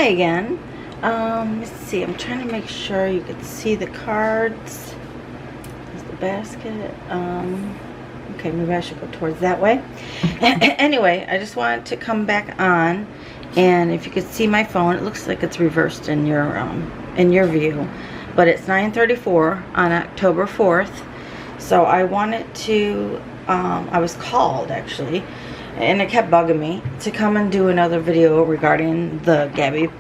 Hi again. Let's see. I'm trying to make sure you can see the cards. There's the basket. Okay, maybe I should go towards that way. Anyway, I just wanted to come back on, and if you could see my phone, it looks like it's reversed in your view, but it's 9:34 on October 4th. So I wanted to. I was called actually, and it kept bugging me to come and do another video regarding the Gabby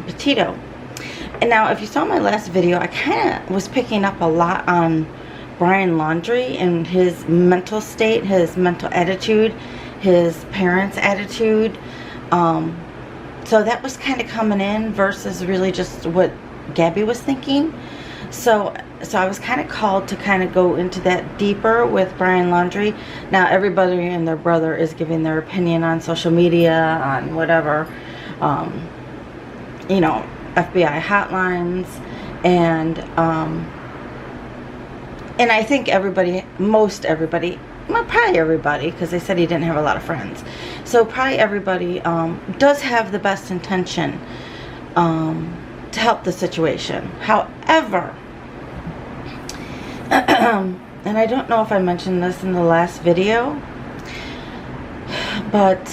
Petito. And now, if you saw my last video, I kind of was picking up a lot on Brian Laundrie and his mental state, his mental attitude, his parents' attitude. So that was kind of coming in versus really just what Gabby was thinking. So I was kind of called to kind of go into that deeper with Brian Laundrie. Now, everybody and their brother is giving their opinion on social media, on whatever, you know, FBI hotlines, and I think everybody, most everybody, well, probably everybody, because they said he didn't have a lot of friends. So probably everybody does have the best intention to help the situation. However, and I don't know if I mentioned this in the last video, but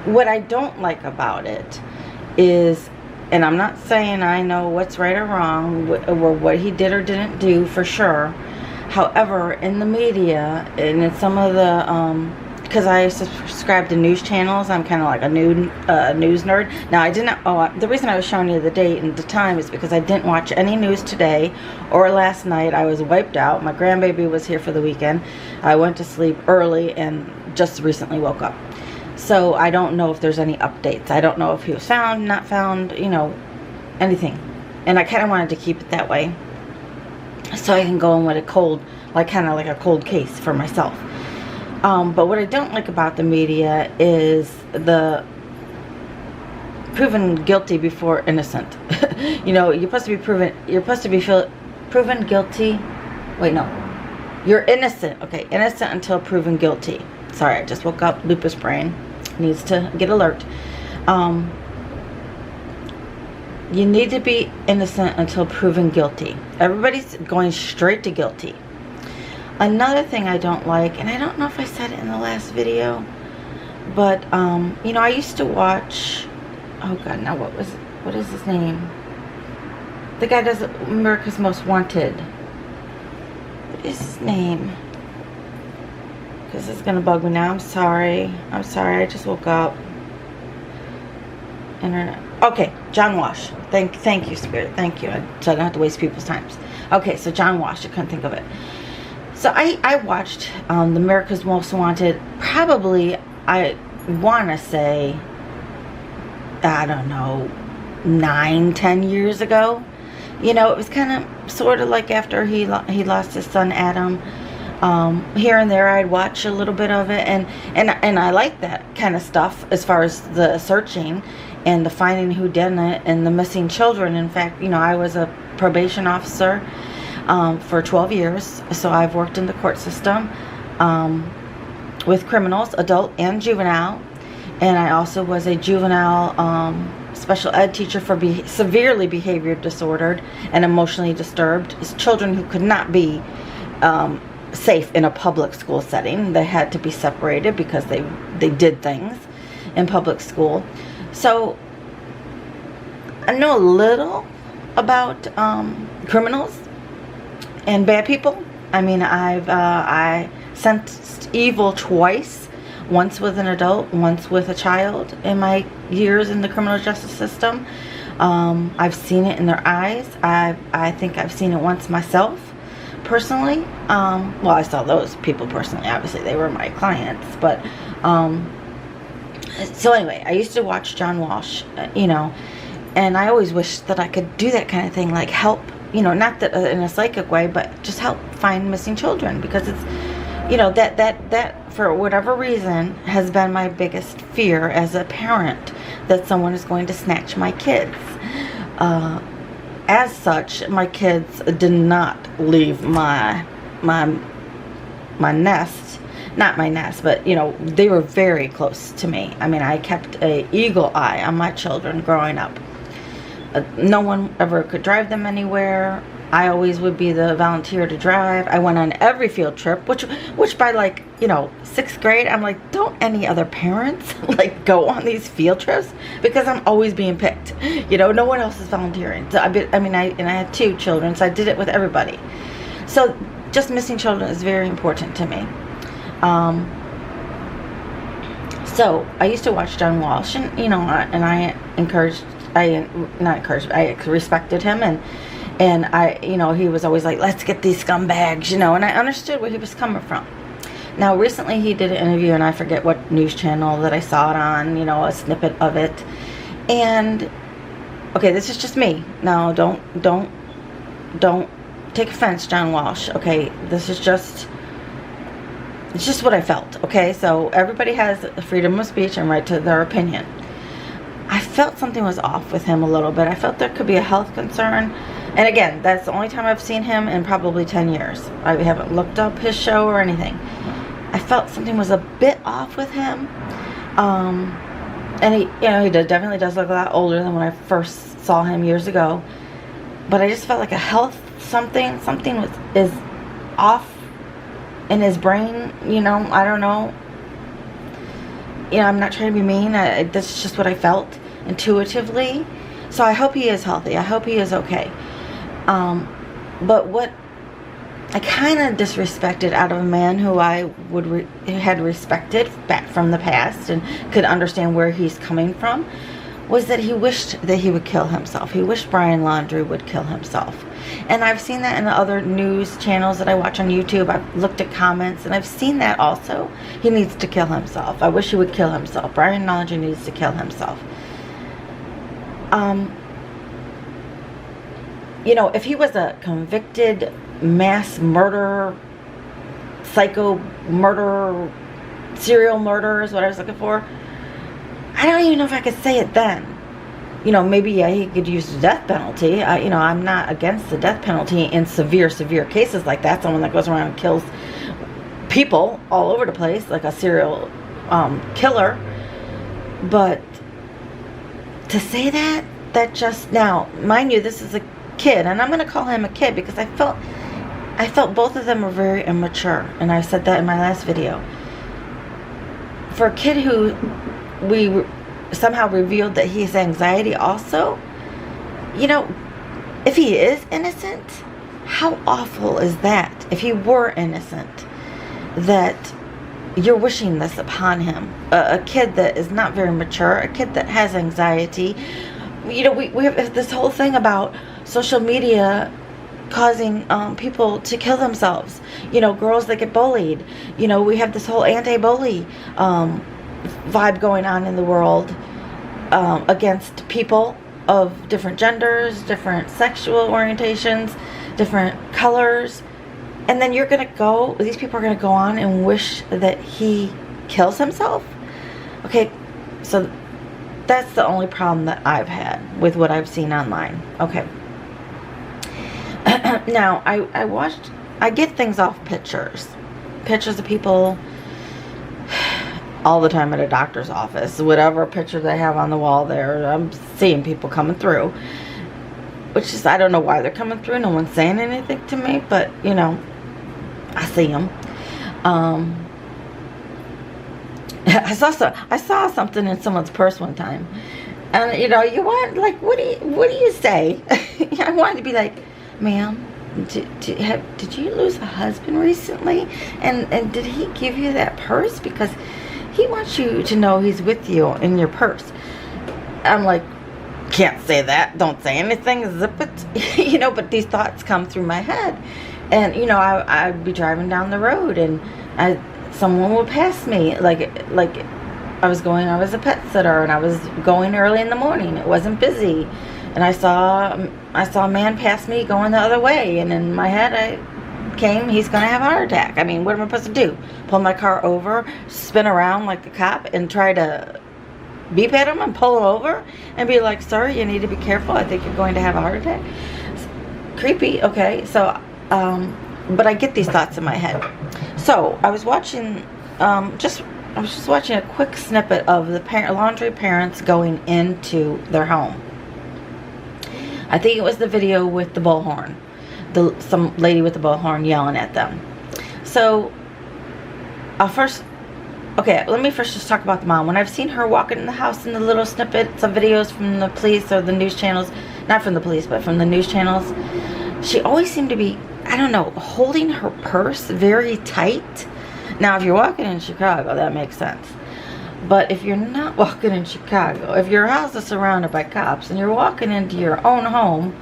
what I don't like about it is, and I'm not saying I know what's right or wrong, or what he did or didn't do for sure. However, in the media and in some of the, because I subscribe to news channels, I'm kind of like a news nerd. Now, I didn't. The reason I was showing you the date and the time is because I didn't watch any news today or last night. I was wiped out. My grandbaby was here for the weekend. I went to sleep early and just recently woke up. So I don't know if there's any updates. I don't know if he was found, not found, you know, anything. And I kind of wanted to keep it that way, so I can go in with a cold, like kind of like a cold case for myself. But what I don't like about the media is the proven guilty before innocent. You know, you're supposed to be proven guilty. Wait, no. You're innocent. Okay, innocent until proven guilty. Sorry, I just woke up. Lupus brain needs to get alert. You need to be innocent until proven guilty. Everybody's going straight to guilty. Another thing I don't like, and I don't know if I said it in the last video, but you know, I used to watch, oh god, now what is his name? The guy does America's Most Wanted. What is his name? Because it's gonna bug me now. I'm sorry, I just woke up. Internet. Okay, John Walsh. Thank you, Spirit. Thank you. So I don't have to waste people's times. Okay, so John Walsh, I couldn't think of it. So I watched the America's Most Wanted, probably, I want to say, I don't know, 9-10 years ago. You know, it was kind of sort of like after he lost his son Adam. Here and there I'd watch a little bit of it, and I like that kind of stuff as far as the searching and the finding who did it and the missing children. In fact, you know, I was a probation officer for 12 years, so I've worked in the court system with criminals, adult and juvenile, and I also was a juvenile special ed teacher for severely behavior disordered and emotionally disturbed children who could not be safe in a public school setting. They had to be separated because they did things in public school. So I know a little about criminals and bad people. I mean, I sentenced evil twice, once with an adult, once with a child in my years in the criminal justice system. I've seen it in their eyes. I think I've seen it once myself, personally. Well, I saw those people personally. Obviously, they were my clients. But so anyway, I used to watch John Walsh, you know, and I always wished that I could do that kind of thing, like help, you know, not that in a psychic way, but just help find missing children, because it's, you know, that for whatever reason has been my biggest fear as a parent, that someone is going to snatch my kids. As such, my kids did not leave my nest not my nest, but, you know, they were very close to me. I mean, I kept a eagle eye on my children growing up. No one ever could drive them anywhere. I always would be the volunteer to drive. I went on every field trip, which by, like, you know, 6th grade, I'm like, don't any other parents like go on these field trips? Because I'm always being picked. You know, no one else is volunteering. So I had 2 children, so I did it with everybody. So just missing children is very important to me. So I used to watch John Walsh, and, you know, I respected him, and I, you know, he was always like, let's get these scumbags, you know, and I understood where he was coming from. Now, recently he did an interview, and I forget what news channel that I saw it on, you know, a snippet of it. And, okay, this is just me. Now, don't take offense, John Walsh, okay? This is just, it's just what I felt, okay? So everybody has freedom of speech and right to their opinion. I felt something was off with him a little bit. I felt there could be a health concern. And again, that's the only time I've seen him in probably 10 years. I haven't looked up his show or anything. I felt something was a bit off with him. And he, you know, he definitely does look a lot older than when I first saw him years ago. But I just felt like a health something is off in his brain, you know, I don't know. You know, I'm not trying to be mean. That's just what I felt intuitively. So I hope he is healthy. I hope he is okay. But what I kind of disrespected out of a man who I had respected back from the past and could understand where he's coming from was that he wished that he would kill himself. He wished Brian Laundrie would kill himself. And I've seen that in the other news channels that I watch on YouTube. I've looked at comments, and I've seen that also. He needs to kill himself. I wish he would kill himself. Brian Laundrie needs to kill himself. You know, if he was a convicted mass murderer, psycho murderer, serial murderer is what I was looking for, I don't even know if I could say it then. You know, maybe, yeah, he could use the death penalty. You know, I'm not against the death penalty in severe cases like that. Someone that goes around and kills people all over the place, like a serial killer. But to say that just, now, mind you, this is a kid, and I'm going to call him a kid because I felt both of them were very immature, and I said that in my last video. For a kid who we somehow revealed that he has anxiety also, you know, if he is innocent, how awful is that? If he were innocent, that you're wishing this upon him. A kid that is not very mature, a kid that has anxiety. You know, we have this whole thing about social media causing people to kill themselves. You know, girls that get bullied. You know, we have this whole anti-bully vibe going on in the world against people of different genders, different sexual orientations, different colors. And then you're going to go, these people are going to go on and wish that he kills himself? Okay, so that's the only problem that I've had with what I've seen online. Okay. Now, I get things off pictures of people all the time at a doctor's office. Whatever picture they have on the wall there, I'm seeing people coming through. Which is, I don't know why they're coming through. No one's saying anything to me, but, you know, I see them. I saw something in someone's purse one time. And, you know, you want, like, what do you say? I wanted to be like, ma'am, did you lose a husband recently? And did he give you that purse? Because he wants you to know he's with you in your purse. I'm like, can't say that. Don't say anything. Zip it. You know, but these thoughts come through my head. And, you know, I'd be driving down the road and someone would pass me. Like I was a pet sitter and I was going early in the morning. It wasn't busy. And I saw a man pass me going the other way. And in my head, he's going to have a heart attack. I mean, what am I supposed to do? Pull my car over, spin around like a cop, and try to beep at him and pull him over and be like, sir, you need to be careful. I think you're going to have a heart attack. It's creepy, okay? So, but I get these thoughts in my head. So, I was watching I was just watching a quick snippet of the laundry parents going into their home. I think it was the video with the bullhorn. Some lady with the bullhorn yelling at them. So, let me first just talk about the mom. When I've seen her walking in the house in the little snippets of videos from the police or the news channels, not from the police, but from the news channels, she always seemed to be, I don't know, holding her purse very tight. Now, if you're walking in Chicago, that makes sense. But if you're not walking in Chicago, if your house is surrounded by cops and you're walking into your own home,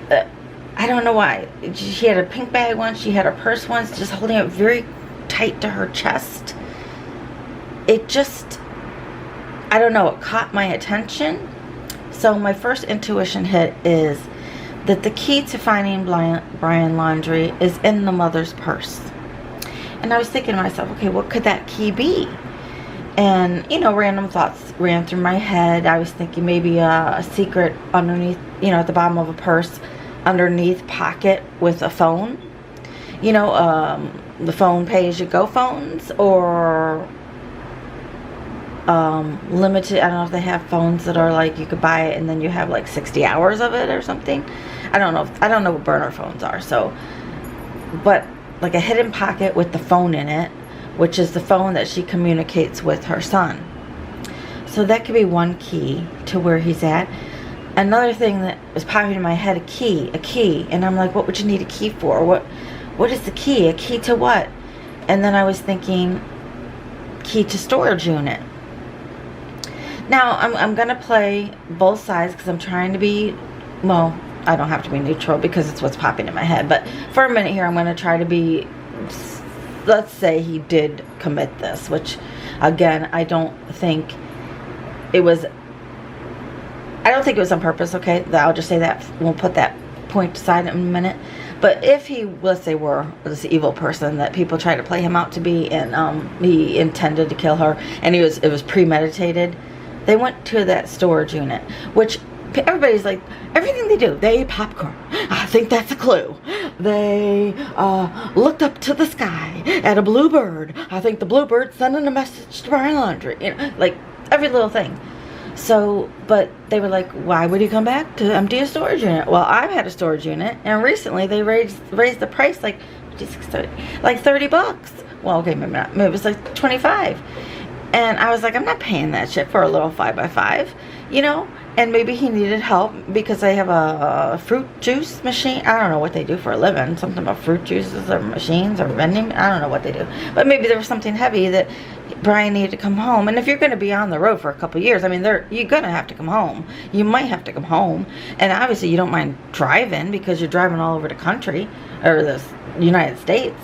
I don't know why. She had a pink bag once, she had her purse once, just holding it very tight to her chest. It just, I don't know, it caught my attention. So my first intuition hit is that the key to finding Brian Laundrie is in the mother's purse. And I was thinking to myself, okay, what could that key be? And, random thoughts ran through my head. I was thinking maybe a secret underneath, at the bottom of a purse, underneath pocket with a phone. The phone pay-as-you-go phones, or limited. I don't know if they have phones that are like you could buy it and then you have like 60 hours of it or something. I don't know what burner phones are. So, but like a hidden pocket with the phone in it, which is the phone that she communicates with her son. So that could be one key to where he's at. Another thing that was popping in my head, a key, and I'm like, what would you need a key for? What is the key? A key to what? And then I was thinking, key to storage unit. Now, I'm going to play both sides because I'm trying to be, well, I don't have to be neutral because it's what's popping in my head. But for a minute here, I'm going to try to be, let's say he did commit this, which, again, I don't think it was on purpose, okay? I'll just say that. We'll put that point aside in a minute. But if he, let's say, were this evil person that people try to play him out to be, and he intended to kill her, and it was premeditated, they went to that storage unit, which everybody's like, everything they do, they eat popcorn. I think that's a clue. They looked up to the sky at a blue bird. I think the blue bird sending a message to Brian Laundrie. Like every little thing. So, but they were like, why would he come back to empty a storage unit? Well, I've had a storage unit, and recently they raised the price like $30. Well, okay, maybe not. Maybe it was like 25. And I was like, I'm not paying that shit for a little 5x5, And maybe he needed help because they have a fruit juice machine. I don't know what they do for a living. Something about fruit juices or machines or vending. I don't know what they do. But maybe there was something heavy that Brian needed to come home. And if you're going to be on the road for a couple of years, I mean, you're going to have to come home. You might have to come home. And obviously you don't mind driving because you're driving all over the country or the United States.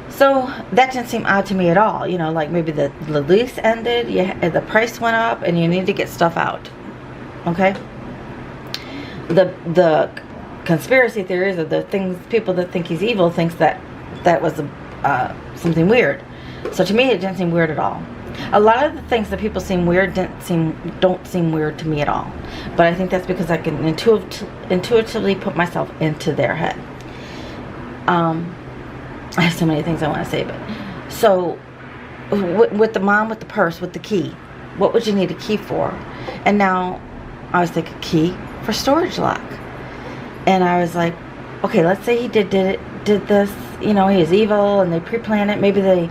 So that didn't seem odd to me at all. Like maybe the lease ended, the price went up, and you need to get stuff out. Okay? The conspiracy theories, or the people that think he's evil, thinks that was something weird. So to me, it didn't seem weird at all. A lot of the things that people seem weird don't seem weird to me at all. But I think that's because I can intuitively put myself into their head. I have so many things I want to say, but so with the mom with the purse with the key, what would you need a key for? And now I was thinking key for storage lock, and I was like, okay, let's say he did this, he is evil and they pre-planned it. Maybe they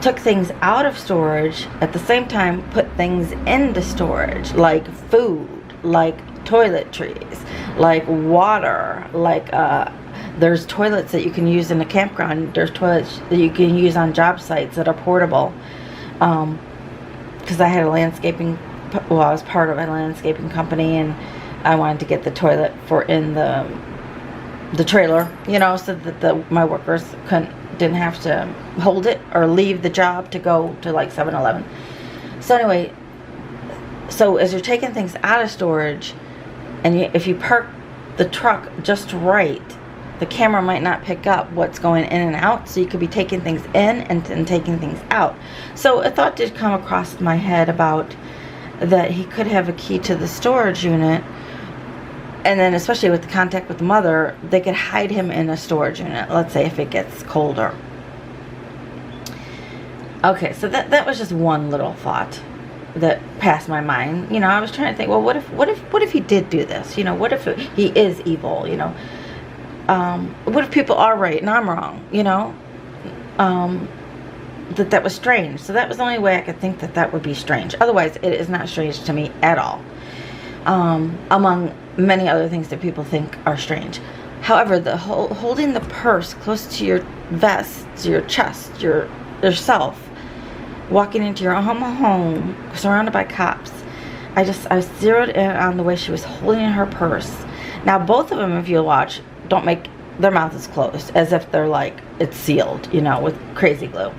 took things out of storage at the same time, put things into storage, like food, like toiletries, like water, like there's toilets that you can use in a campground. There's toilets that you can use on job sites that are portable. Because I had I was part of a landscaping company, and I wanted to get the toilet in the trailer, so that my workers didn't have to hold it or leave the job to go to like 7-Eleven. So anyway, so as you're taking things out of storage, and if you park the truck just right, the camera might not pick up what's going in and out, so you could be taking things in and taking things out. So a thought did come across my head about that he could have a key to the storage unit, and then especially with the contact with the mother, they could hide him in a storage unit, let's say if it gets colder. Okay, so that was just one little thought that passed my mind. You know, I was trying to think, well, what if he did do this? You know, what if he is evil? You know, what if people are right and I'm wrong? You know, that was strange. So that was the only way I could think that would be strange. Otherwise, it is not strange to me at all. Among many other things that people think are strange. However, the holding the purse close to your vest, to your chest, yourself, walking into your own home, surrounded by cops. I was zeroed in on the way she was holding her purse. Now, both of them, if you watch, don't make their mouths closed, as if they're like it's sealed, you know, with crazy glue.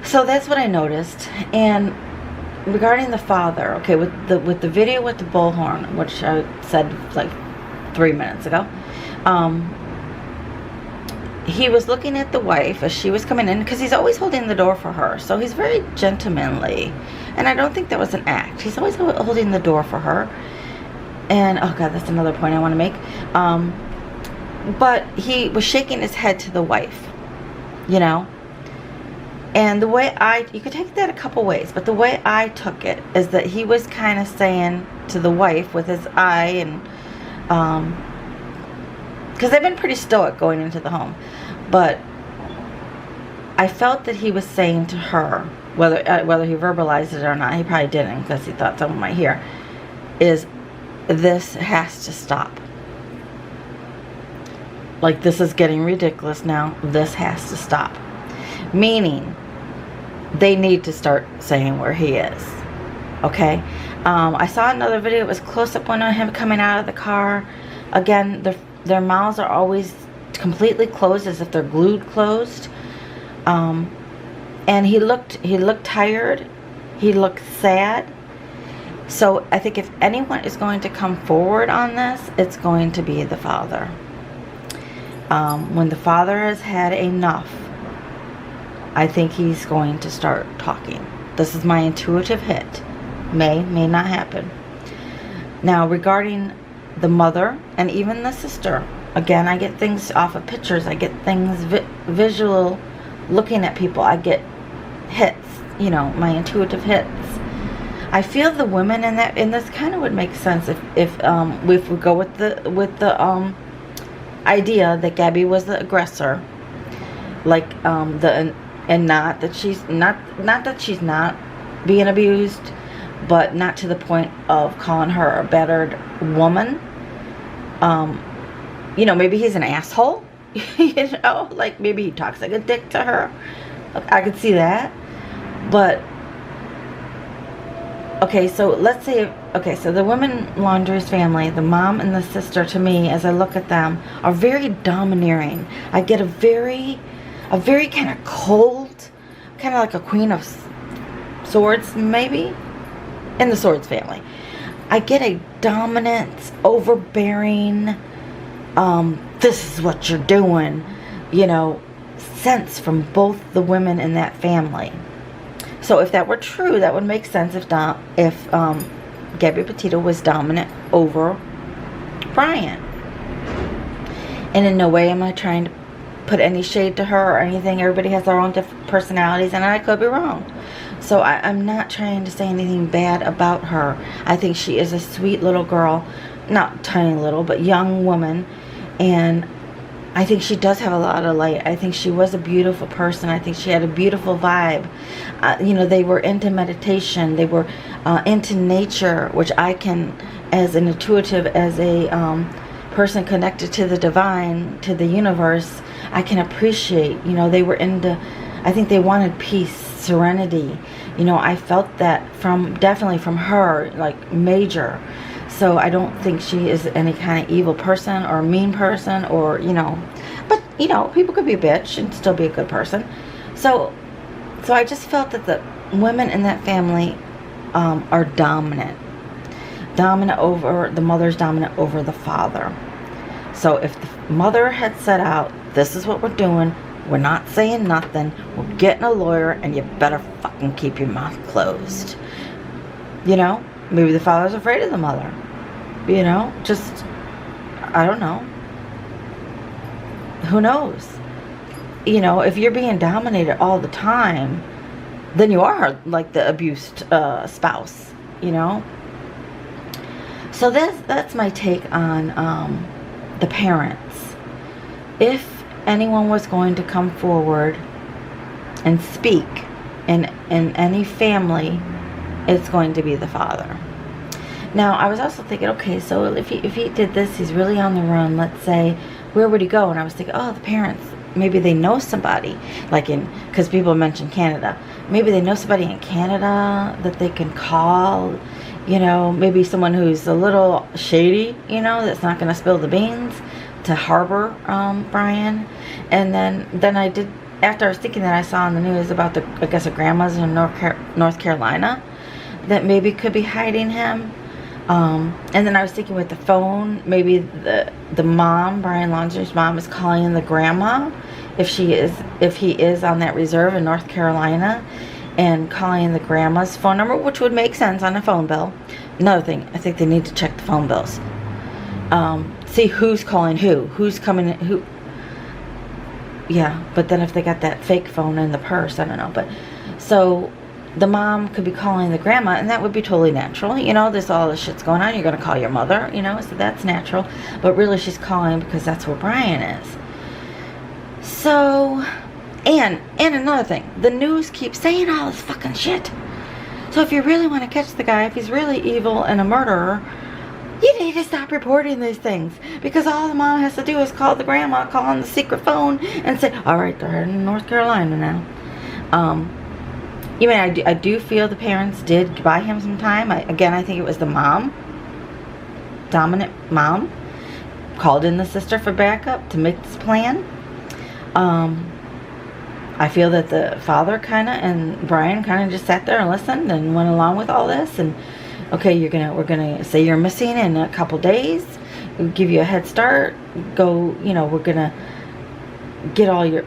So that's what I noticed. And regarding the father, okay, with the video with the bullhorn, which I said like 3 minutes ago, he was looking at the wife as she was coming in, because he's always holding the door for her, so he's very gentlemanly, and I don't think that was an act. He's always holding the door for her. And oh god, that's another point I want to make. But he was shaking his head to the wife, you know. And the way you could take that a couple ways, but the way I took it is that he was kind of saying to the wife with his eye, and because they've been pretty stoic going into the home, but I felt that he was saying to her, whether he verbalized it or not, he probably didn't because he thought someone might hear, is this has to stop. Like, this is getting ridiculous now. This has to stop. Meaning, they need to start saying where he is. Okay? I saw another video. It was close-up one on him coming out of the car. Again, their mouths are always completely closed, as if they're glued closed. And he looked tired. He looked sad. So I think if anyone is going to come forward on this, it's going to be the father. When the father has had enough, I think he's going to start talking. This is my intuitive hit. May not happen. Now, regarding the mother and even the sister, again, I get things off of pictures. I get things visual, looking at people. I get hits, you know, my intuitive hits. I feel the women in this kind of would make sense if we go with the idea that Gabby was the aggressor, like and not that she's not being abused, but not to the point of calling her a battered woman. You know, maybe he's an asshole. You know, like maybe he talks like a dick to her. I could see that. But okay, so let's say, okay, so the women Laundrie's family, the mom and the sister, to me, as I look at them, are very domineering. I get a very kind of cold, kind of like a Queen of Swords, maybe, in the Swords family. I get a dominant, overbearing, this is what you're doing, you know, sense from both the women in that family. So if that were true, that would make sense if Gabby Petito was dominant over Brian. And in no way am I trying to put any shade to her or anything. Everybody has their own different personalities, and I could be wrong. So I'm not trying to say anything bad about her. I think she is a sweet little girl, not tiny little, but young woman, and I think she does have a lot of light. I think she was a beautiful person. I think she had a beautiful vibe. You know, they were into meditation. They were into nature, which I can, as an intuitive, as a person connected to the divine, to the universe, I can appreciate. You know, they were into, I think they wanted peace, serenity. You know, I felt that definitely from her, like major. So I don't think she is any kind of evil person or mean person, or, you know, but, you know, people could be a bitch and still be a good person. So I just felt that the women in that family are dominant over, the mother's dominant over the father. So if the mother had set out, this is what we're doing, we're not saying nothing, we're getting a lawyer, and you better fucking keep your mouth closed. You know, maybe the father's afraid of the mother. You know, just, I don't know. Who knows? you know, if you're being dominated all the time, then you are like the abused spouse, you know. So that's my take on the parents. If anyone was going to come forward and speak in any family, it's going to be the father. Now, I was also thinking, okay, so if he did this, he's really on the run, let's say, where would he go? And I was thinking, oh, the parents, maybe they know somebody, like because people mentioned Canada. Maybe they know somebody in Canada that they can call, you know, maybe someone who's a little shady, you know, that's not going to spill the beans to harbor Brian. And then I did, after I was thinking that, I saw on the news about I guess, a grandma's in North Carolina that maybe could be hiding him. And then I was thinking with the phone, maybe the mom, Brian Laundrie's mom, is calling the grandma if he is on that reserve in North Carolina, and calling the grandma's phone number, which would make sense on a phone bill. Another thing, I think they need to check the phone bills. See who's calling who's coming in, who. Yeah, but then if they got that fake phone in the purse, I don't know. But so the mom could be calling the grandma, and that would be totally natural. You know, there's all this shit's going on. You're going to call your mother, you know, so that's natural. But really, she's calling because that's where Brian is. So, and another thing, the news keeps saying all this fucking shit. So if you really want to catch the guy, if he's really evil and a murderer, you need to stop reporting these things, because all the mom has to do is call the grandma, call on the secret phone, and say, all right, they're in North Carolina now. You mean, I do feel the parents did buy him some time. I think it was the mom, dominant mom, called in the sister for backup to make this plan. I feel that the father and Brian just sat there and listened and went along with all this. And okay, we're gonna say you're missing in a couple days. We'll give you a head start. Go, you know, we're gonna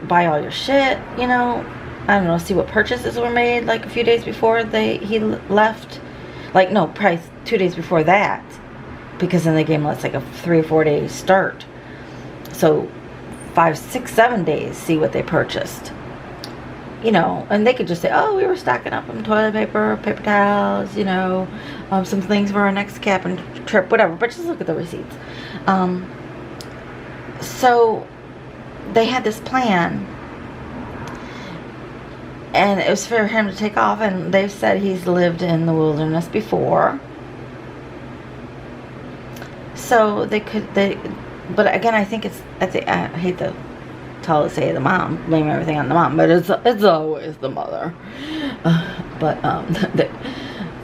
buy all your shit. You know, I don't know. See what purchases were made like a few days before he left. Like no, probably 2 days before that, because then they gave him like a 3 or 4 day start. So 5, 6, 7 days. See what they purchased. You know, and they could just say, oh, we were stocking up on toilet paper, paper towels, you know, some things for our next cabin trip, whatever. But just look at the receipts. So they had this plan, and it was for him to take off, and they've said he's lived in the wilderness before. So but again, I think I hate to say the mom, blame everything on the mom, but it's always the mother. I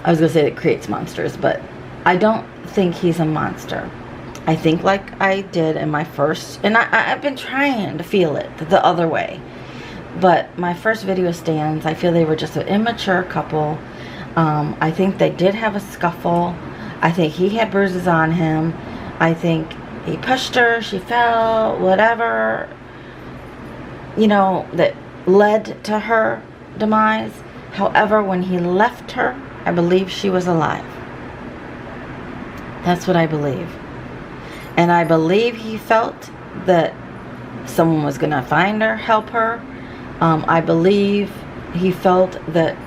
was gonna say it creates monsters, but I don't think he's a monster. I think, like I did in my first, and I've been trying to feel it the other way, but my first video stands. I feel they were just an immature couple. I think they did have a scuffle. I think he had bruises on him. I think he pushed her, she fell, whatever, you know, that led to her demise. However, when he left her, I believe she was alive. That's what I believe. And I believe he felt that someone was going to find her, help her. I believe he felt that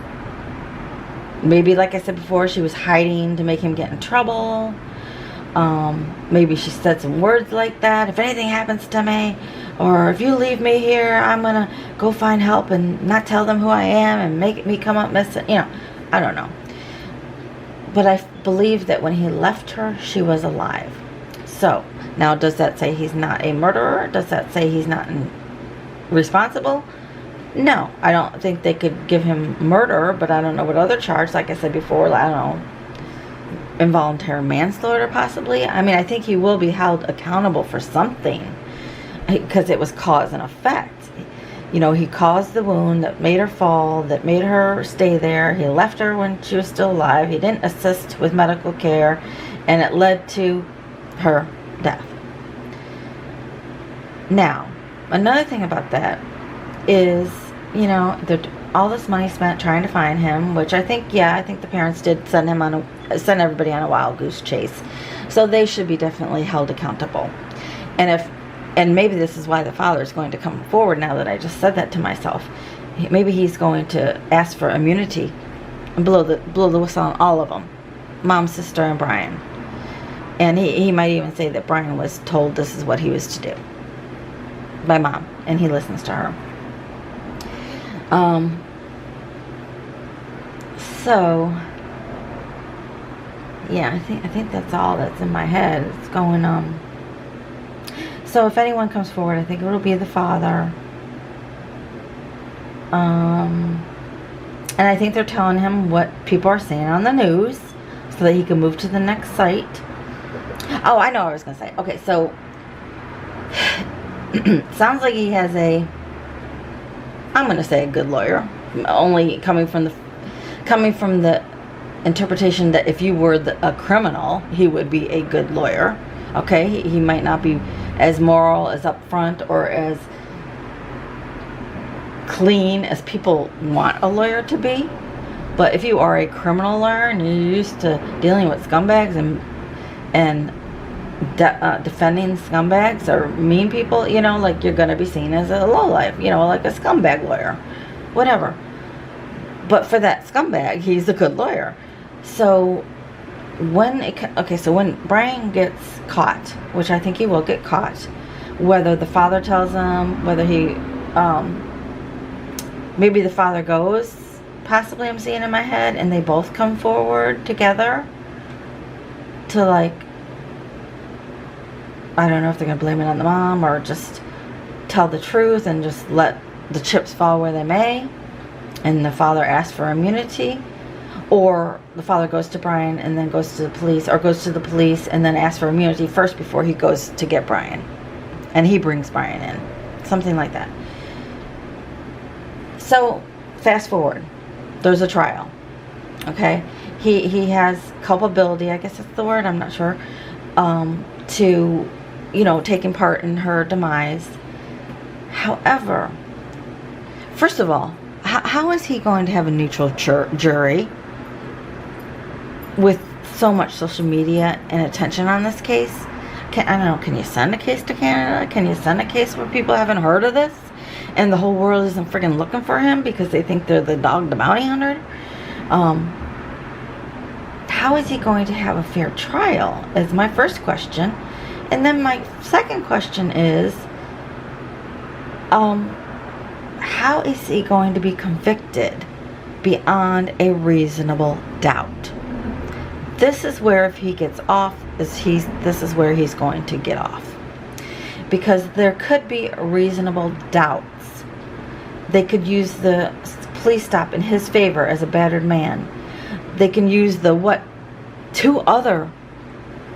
maybe, like I said before, she was hiding to make him get in trouble. Maybe she said some words like that. If anything happens to me, or if you leave me here, I'm going to go find help and not tell them who I am and make me come up missing. You know, I don't know. But I believe that when he left her, she was alive. So, now does that say he's not a murderer? Does that say he's not responsible? No, I don't think they could give him murder, but I don't know what other charge, like I said before, I don't know, involuntary manslaughter possibly. I mean, I think he will be held accountable for something, because it was cause and effect. You know, he caused the wound that made her fall, that made her stay there. He left her when she was still alive. He didn't assist with medical care, and it led to her death. Now, another thing about that is, you know, all this money spent trying to find him, which I think the parents did send everybody on a wild goose chase. So they should be definitely held accountable. And And maybe this is why the father is going to come forward now that I just said that to myself. Maybe he's going to ask for immunity and blow the whistle on all of them. Mom, sister, and Brian. And he might even say that Brian was told this is what he was to do by Mom, and he listens to her. So yeah, I think that's all that's in my head. It's going on. So if anyone comes forward, I think it'll be the father. And I think they're telling him what people are saying on the news so that he can move to the next site. Oh, I know what I was going to say. Okay, so sounds like he has I'm going to say a good lawyer. Only coming from the interpretation that if you were a criminal, he would be a good lawyer. Okay, he might not be as moral, as upfront, or as clean as people want a lawyer to be. But if you are a criminal lawyer and you're used to dealing with scumbags and defending scumbags or mean people, you know, like, you're going to be seen as a lowlife, you know, like a scumbag lawyer, whatever. But for that scumbag, he's a good lawyer. So when Brian gets caught, which I think he will get caught, whether the father tells him, whether he, maybe the father goes, possibly I'm seeing in my head, and they both come forward together to, like, I don't know if they're going to blame it on the mom or just tell the truth and just let the chips fall where they may, and the father asks for immunity. Or the father goes to Brian and then goes to the police, or goes to the police and then asks for immunity first before he goes to get Brian. And he brings Brian in. Something like that. So, fast forward. There's a trial. Okay? He has culpability, I guess that's the word, I'm not sure, to, you know, taking part in her demise. However, first of all, how is he going to have a neutral jury with so much social media and attention on this case? I don't know, can you send a case to Canada? Can you send a case where people haven't heard of this and the whole world isn't friggin' looking for him because they think they're the dog, the bounty hunter? How is he going to have a fair trial is my first question. And then my second question is, how is he going to be convicted beyond a reasonable doubt? This is where, if he gets off, this is where he's going to get off. Because there could be reasonable doubts. They could use the police stop in his favor as a battered man. They can use two other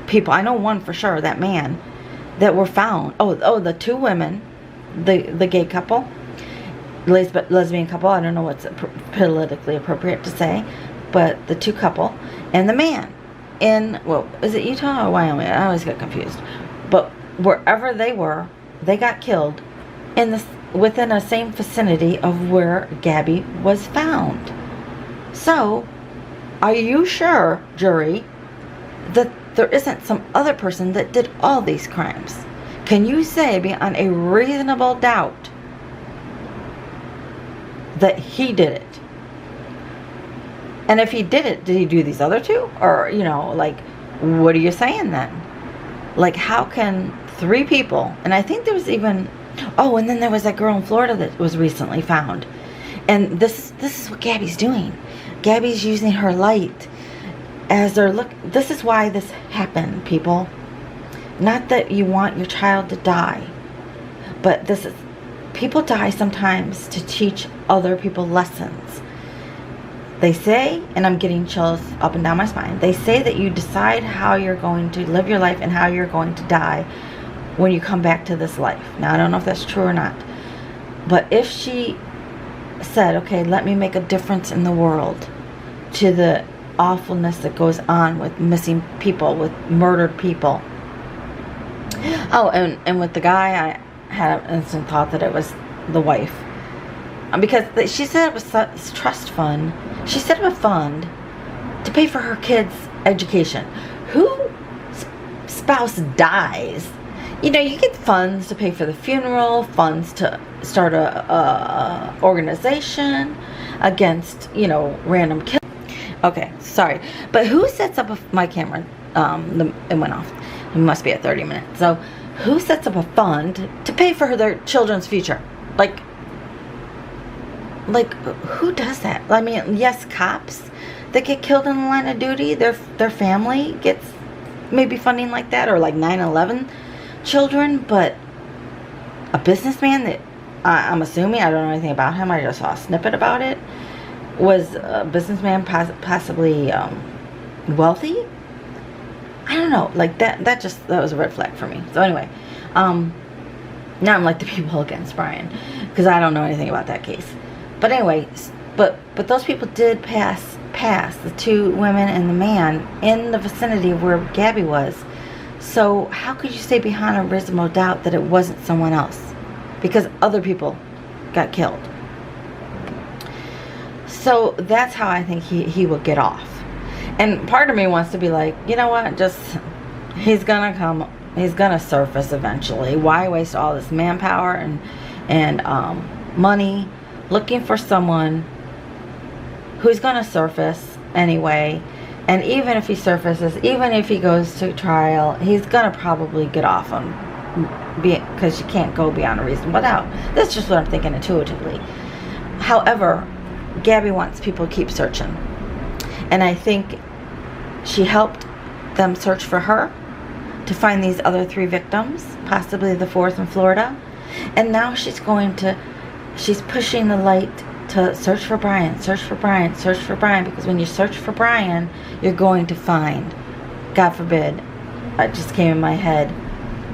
people, I know one for sure, that man, that were found. Oh, the two women, the gay couple, lesbian couple, I don't know what's politically appropriate to say, but the two couple, and the man in, well, is it Utah or Wyoming? I always get confused. But wherever they were, they got killed within the same vicinity of where Gabby was found. So, are you sure, jury, that there isn't some other person that did all these crimes? Can you say beyond a reasonable doubt that he did it? And if he did it, did he do these other two? Or, you know, like, what are you saying then? Like, how can three people, and I think there was even, and then there was that girl in Florida that was recently found. And this is what Gabby's doing. Gabby's using her light as they're this is why this happened, people. Not that you want your child to die, but people die sometimes to teach other people lessons. They say, and I'm getting chills up and down my spine, they say that you decide how you're going to live your life and how you're going to die when you come back to this life. Now, I don't know if that's true or not, but if she said, okay, let me make a difference in the world, to the awfulness that goes on with missing people, with murdered people. Oh, and with the guy, I had an instant thought that it was the wife. Because she said it was a trust fund. She set up a fund to pay for her kids' education. Whose spouse dies you know, you get funds to pay for the funeral, funds to start a organization against, you know, random kills. Okay, sorry, but who sets up my camera? It went off. It must be at 30 minutes. So, who sets up a fund to pay for their children's future? Like, who does that? I mean, yes, cops that get killed in the line of duty, their family gets maybe funding like that, or like 9/11 children, but a businessman that I'm assuming, I don't know anything about him, I just saw a snippet about it, was a businessman possibly wealthy? I don't know, like that was a red flag for me. So anyway, now I'm like the people against Brian, because I don't know anything about that case. But anyway, but those people did pass the 2 women and the man in the vicinity where Gabby was. So how could you say behind a reasonable doubt that it wasn't someone else? Because other people got killed. So that's how I think he will get off. And part of me wants to be like, you know what, just, he's gonna surface eventually. Why waste all this manpower and money looking for someone who's gonna surface anyway? And even if he surfaces, even if he goes to trial, he's gonna probably get off on, because you can't go beyond a reasonable doubt. That's just what I'm thinking intuitively. However, Gabby wants people to keep searching, and I think she helped them search for her to find these other 3 victims, possibly the 4th in Florida. And now she's pushing the light to search for Brian, search for Brian, search for Brian, because when you search for Brian, you're going to find, God forbid, it just came in my head,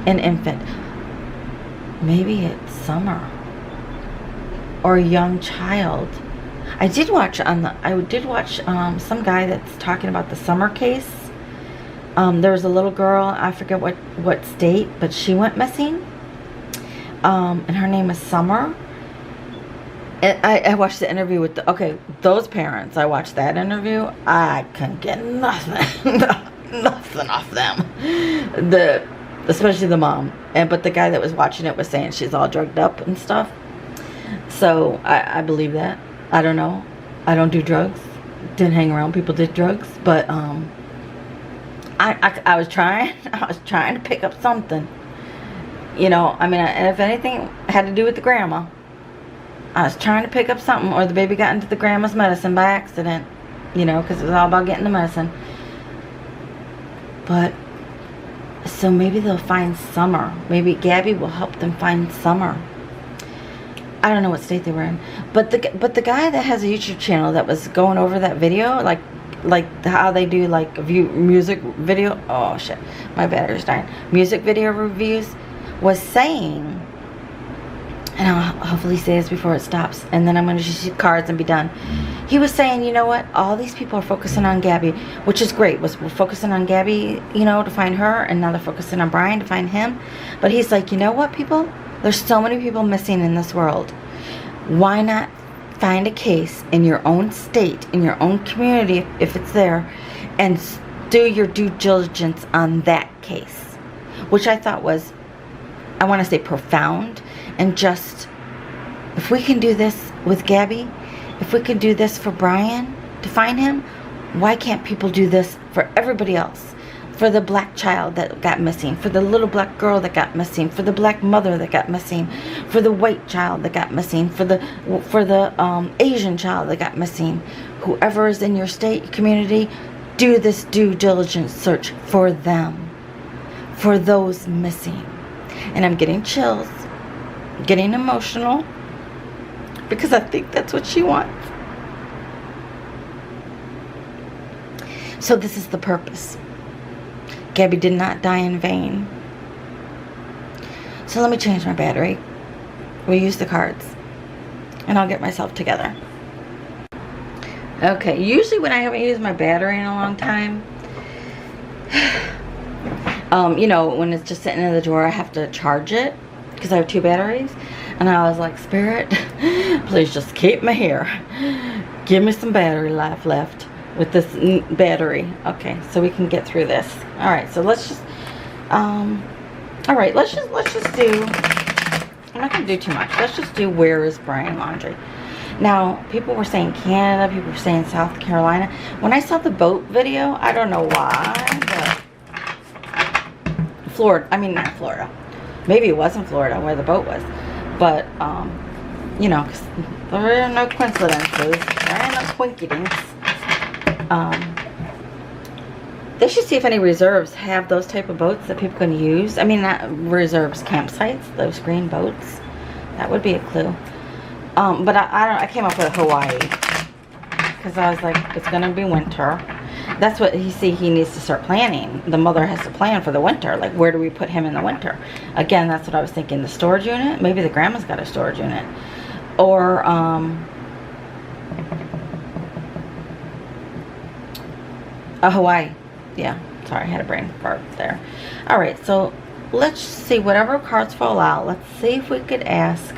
an infant. Maybe it's Summer, or a young child. I did watch some guy that's talking about the Summer case. There was a little girl, I forget what state, but she went missing. And her name is Summer. And I watched the interview with those parents. I watched that interview. I couldn't get nothing, nothing off them. Especially the mom. But the guy that was watching it was saying she's all drugged up and stuff. So I believe that. I don't know. I don't do drugs. Didn't hang around people did drugs. But I was trying to pick up something. You know, I mean, and if anything, it had to do with the grandma. I was trying to pick up something, or the baby got into the grandma's medicine by accident. You know, because it was all about getting the medicine. But, so maybe they'll find Summer. Maybe Gabby will help them find Summer. I don't know what state they were in. But the guy that has a YouTube channel that was going over that video, like how they do like music video. Oh shit, my battery's dying. Music video reviews, was saying, and I'll hopefully say this before it stops, and then I'm going to just see cards and be done. He was saying, you know what, all these people are focusing on Gabby, which is great. We're focusing on Gabby, you know, to find her, and now they're focusing on Brian to find him. But he's like, you know what, people? There's so many people missing in this world. Why not find a case in your own state, in your own community, if it's there, and do your due diligence on that case? Which I thought was, I want to say, profound. And just, if we can do this with Gabby, if we can do this for Brian to find him, why can't people do this for everybody else? For the black child that got missing, for the little black girl that got missing, for the black mother that got missing, for the white child that got missing, for the Asian child that got missing. Whoever is in your state, community, do this due diligence search for them, for those missing. And I'm getting chills, getting emotional, because I think that's what she wants. So this is the purpose. Gabby did not die in vain. So let me change my battery. We'll use the cards, and I'll get myself together. Okay, usually when I haven't used my battery in a long time, you know, when it's just sitting in the drawer, I have to charge it, because I have 2 batteries. And I was like, Spirit, please just keep me here. Give me some battery life left with this battery. Okay, so we can get through this. All right, so let's just All right, let's just do, I'm not going to do too much. Let's just do Where is Brian Laundrie? Now, people were saying Canada, people were saying South Carolina. When I saw the boat video, I don't know why, but Florida, I mean not Florida. Maybe it wasn't Florida where the boat was. But, you know, 'cause there are no coincidences. There are no coincidence. They should see if any reserves have those type of boats that people can use. I mean, not reserves, campsites, those green boats. That would be a clue. But I came up with Hawaii because I was like, it's gonna be winter. That's what he needs to start planning. The mother has to plan for the winter. Like, where do we put him in the winter? Again, that's what I was thinking. The storage unit. Maybe the grandma's got a storage unit, or a Hawaii. Yeah, sorry, I had a brain fart there. All right, so let's see whatever cards fall out. Let's see if we could ask.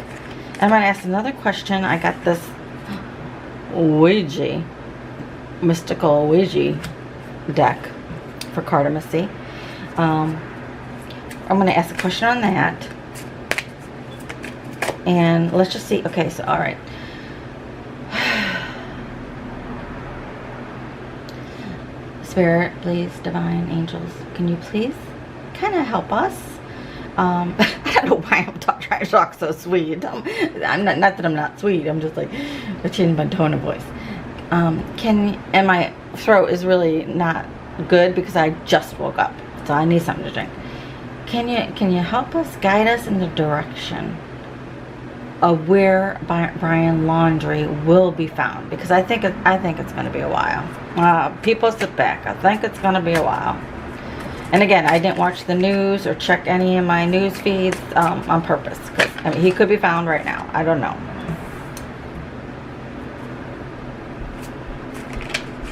I'm going to ask another question. I got this Ouija, mystical Ouija deck for cartomancy. I'm going to ask a question on that. And let's just see. Okay, so all right. Spirit, please, divine angels, can you please kind of help us? I don't know why I'm trying to talk so sweet. I'm not that I'm not sweet. I'm just like changing my tone of voice. And my throat is really not good because I just woke up, so I need something to drink. Can you help us, guide us in the direction of where Brian Laundrie will be found? Because I think it's going to be a while. People sit back. I think it's going to be a while. And again, I didn't watch the news or check any of my news feeds on purpose. Because I mean, he could be found right now. I don't know.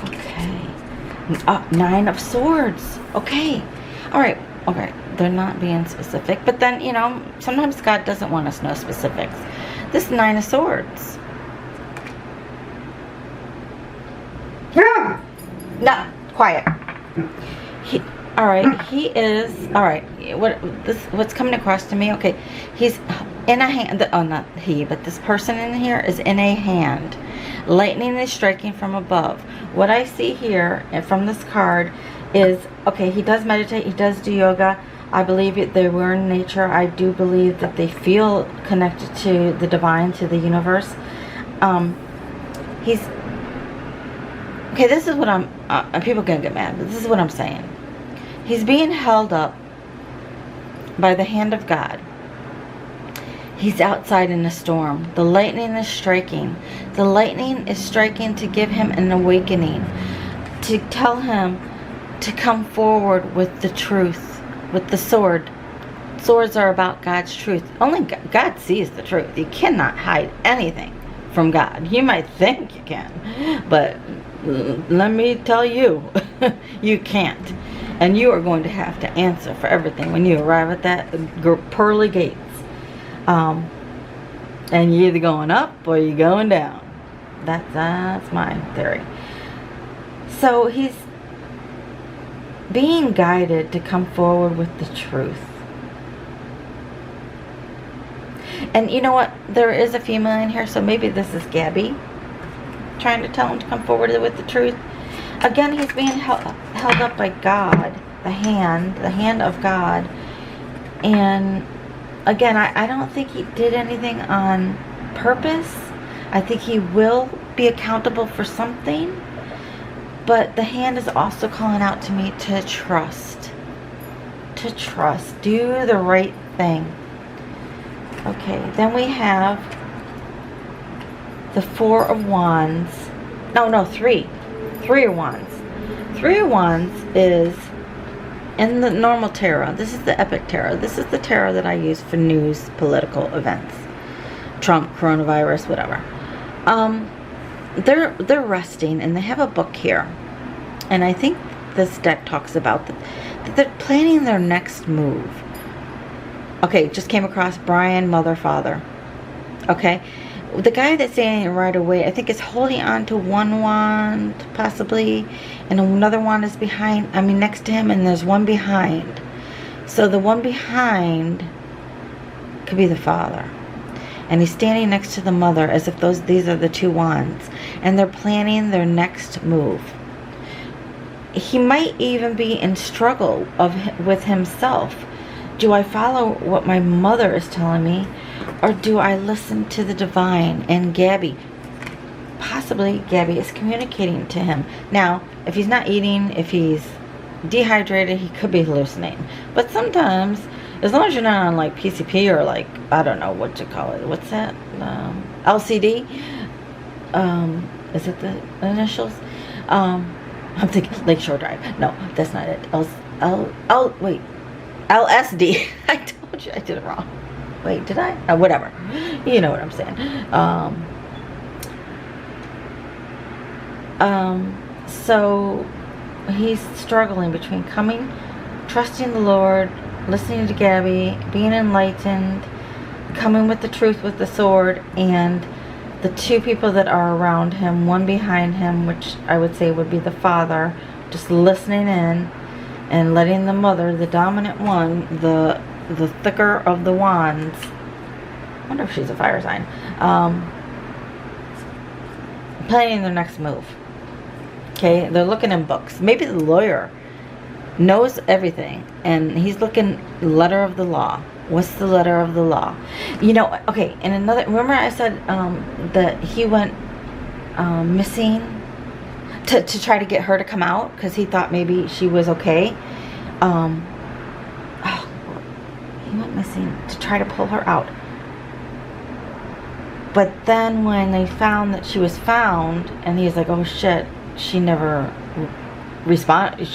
Okay. 9 of Swords. Okay. All right. Okay. They're not being specific. But then, you know, sometimes God doesn't want us to know specifics. This 9 of Swords. No. Quiet. All right, he is, all right, what's coming across to me, okay, he's in a hand, oh, not he, but this person in here is in a hand. Lightning is striking from above. What I see here from this card is, okay, he does meditate, he does do yoga. I believe they were in nature. I do believe that they feel connected to the divine, to the universe. He's, okay, this is what I'm, people can get mad, but this is what I'm saying. He's being held up by the hand of God. He's outside in a storm. The lightning is striking. The lightning is striking to give him an awakening, to tell him to come forward with the truth, with the sword. Swords are about God's truth. Only God sees the truth. You cannot hide anything from God. You might think you can, but let me tell you, you can't. And you are going to have to answer for everything when you arrive at that pearly gates. And you're either going up or you're going down. That's my theory. So he's being guided to come forward with the truth. And you know what? There is a female in here, so maybe this is Gabby trying to tell him to come forward with the truth. Again, he's being held up by God, the hand of God. And again, I don't think he did anything on purpose. I think he will be accountable for something. But the hand is also calling out to me to trust. To trust. Do the right thing. Okay, then we have the 4 of Wands. No, 3. 3 of Wands. 3 of Wands is in the normal tarot. This is the epic tarot. This is the tarot that I use for news, political events, Trump, coronavirus, whatever. They're resting, and they have a book here, and I think this deck talks about that they're planning their next move. Okay, just came across Brian, mother, father. Okay. The guy that's saying it right away, I think is holding on to one wand, possibly, and another wand is behind, next to him, and there's one behind. So the one behind could be the father. And he's standing next to the mother as if these are the two wands. And they're planning their next move. He might even be in struggle with himself. Do I follow what my mother is telling me? Or do I listen to the divine? And Gabby, possibly Gabby is communicating to him. Now, if he's not eating, if he's dehydrated, he could be hallucinating. But sometimes, as long as you're not on like PCP or like, I don't know what to call it. What's that? LCD? Is it the initials? I'm thinking Lakeshore Drive. No, that's not it. Wait. LSD. I told you I did it wrong. Wait, did I? Whatever. You know what I'm saying. So he's struggling between trusting the Lord, listening to Gabby, being enlightened, coming with the truth with the sword, and the two people that are around him, one behind him, which I would say would be the father, just listening in and letting the mother, the dominant one, the thicker of the wands, I wonder if she's a fire sign, planning their next move. Okay, they're looking in books. Maybe the lawyer knows everything and he's looking letter of the law. What's the letter of the law? You know, okay, and another, remember I said that he went missing to try to get her to come out because he thought maybe she was okay. He went missing to try to pull her out. But then when they found that she was found, and he's like, oh shit, she never responded,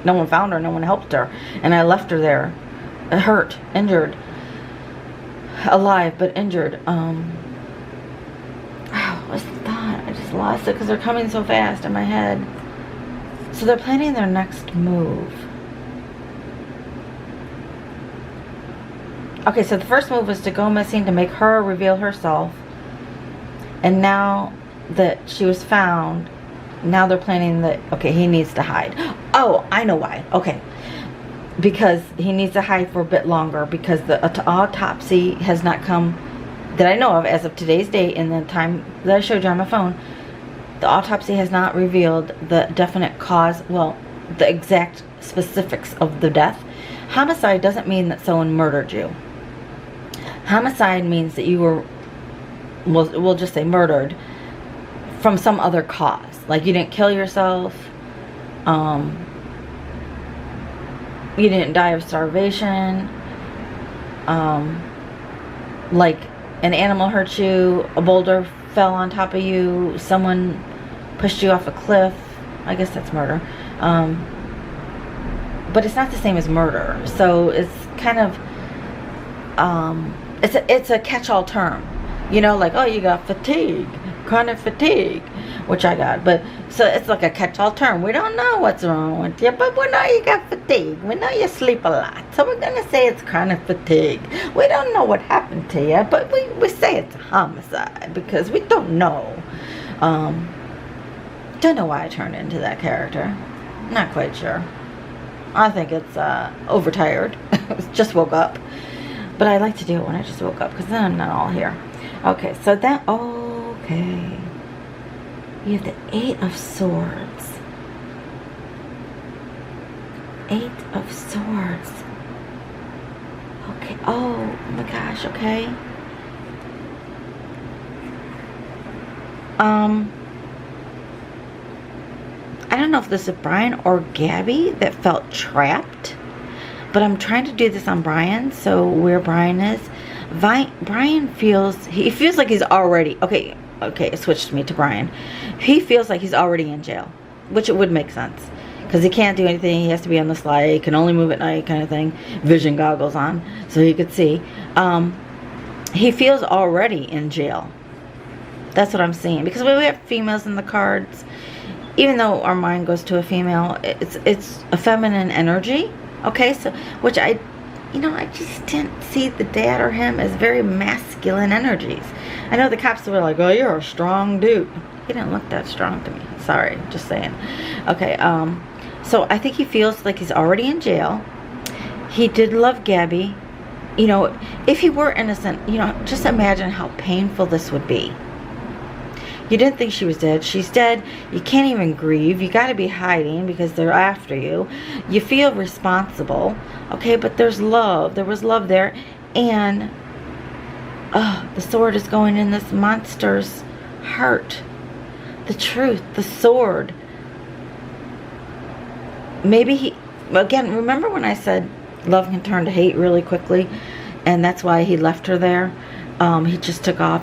no one found her, no one helped her, and I left her there, hurt, injured, alive but injured. What's the thought? I just lost it because they're coming so fast in my head. So they're planning their next move. Okay, so the first move was to go missing to make her reveal herself. And now that she was found, now they're planning that, okay, he needs to hide. Oh, I know why. Okay. Because he needs to hide for a bit longer because the autopsy has not come that I know of as of today's date and the time that I showed you on my phone. The autopsy has not revealed the definite cause, well, the exact specifics of the death. Homicide doesn't mean that someone murdered you. Homicide means that you were, we'll just say murdered from some other cause. Like you didn't kill yourself. You didn't die of starvation. Like an animal hurt you, a boulder fell on top of you, someone pushed you off a cliff. I guess that's murder. But it's not the same as murder. So it's kind of, it's a catch-all term. You know, like, oh, you got fatigue, chronic fatigue, which I got. But so it's like a catch-all term. We don't know what's wrong with you, but we know you got fatigue. We know you sleep a lot, so we're gonna say it's chronic fatigue. We don't know what happened to you, but we say it's a homicide because we don't know. Don't know why I turned into that character. Not quite sure. I think it's overtired. Just woke up. But I like to do it when I just woke up because then I'm not all here. Okay, so that, okay. You have the 8 of Swords. 8 of Swords. Okay, oh my gosh, okay. I don't know if this is Brian or Gabby that felt trapped, but I'm trying to do this on Brian. So where Brian is, Brian feels like he's already, okay, it switched me to Brian. He feels like he's already in jail, which it would make sense because he can't do anything. He has to be on the slide. He can only move at night, kind of thing. Vision goggles on so he could see. He feels already in jail. That's what I'm seeing, because we have females in the cards. Even though our mind goes to a female, it's a feminine energy. Okay, so which I just didn't see the dad or him as very masculine energies. I know the cops were like, "Oh, you're a strong dude." He didn't look that strong to me. Sorry, just saying. Okay, so I think he feels like he's already in jail. He did love Gabby. You know, if he were innocent, you know, just imagine how painful this would be. You didn't think she was dead. She's dead. You can't even grieve. You got to be hiding because they're after you. You feel responsible. Okay, but there's love. There was love there. And the sword is going in this monster's heart. The truth. The sword. Maybe he... Again, remember when I said love can turn to hate really quickly? And that's why he left her there. He just took off.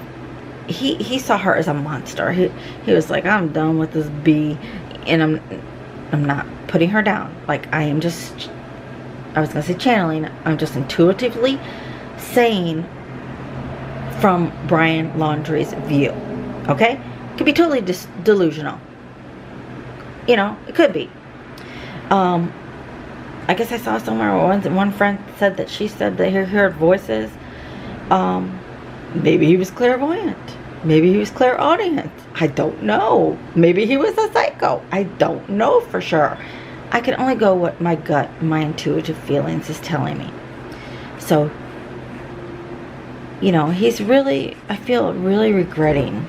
He saw her as a monster. He was like, I'm done with this bee, and I'm not putting her down. Like, I am just, I was gonna say channeling. I'm just intuitively saying from Brian Laundrie's view. Okay, could be totally delusional. You know, it could be. I guess I saw somewhere one friend said that she said that he heard voices. Maybe he was clairvoyant. Maybe he was clairaudient. I don't know. Maybe he was a psycho. I don't know for sure. I can only go what my gut, my intuitive feelings is telling me. So, you know, he's really, I feel really regretting